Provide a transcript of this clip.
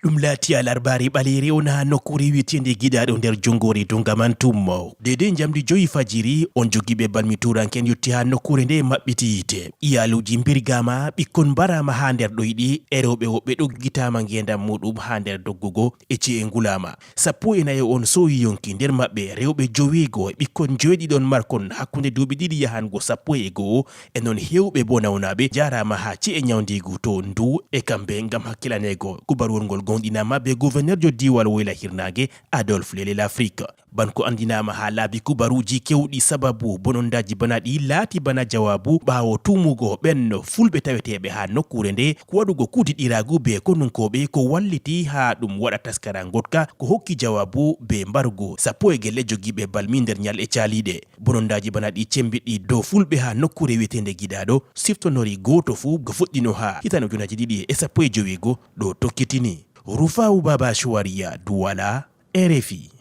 ɗum laati alarbari ɓaleri on ha nokkure wi'etende giɗaɗo nder jongore Dungamantum. Dede jamdi 5 fajiri on jogiɓe balmituranken yotti ha nokkure nde maɓɓiti yite. Iyaluji birgama, ɓikkon barama ha nder ɗoyɗi, e rewɓe woɓɓe ɗoggitama ngendam muɗum ha nder doggugo e ci'e ngulama. 14 on sowi yonki nder maɓɓe rewɓe 9 e ɓikkon 7 markon hakkunde duuɓi 2 yahango 11 e non hewɓe bo nawnaɓe jarama ha ci'e nyawdigu to ndu e kamɓe ngam hakkilanego kubarwol ngol gondinama be gouverneur jo diwal Woyla Hirnage Adolphe Lele l'Afrique. Banko andinama ha laabi kubaruji kewɗi sababu bonondaji bana ɗi laati bana jawabu ɓawo tumugo ɓenno fulɓe taweteɓe ha nokkure nde ko waɗugo kuudiɗiragu be konunkoɓe ko walliti ha ɗum waɗa taskara gotka ko hokki jawabu be mbargu 10 jogiɓe balmi nder nyalɗe caliɗe. Bonondaji bana ɗi cembiɗɗi dow fulɓe ha nokkure wi'etende giɗaɗo siftonori goto fu go fuɗɗino ha hitano 2015 ɗo tokkitini. Rufa'u Baba Shuwaria, Douala, RFI.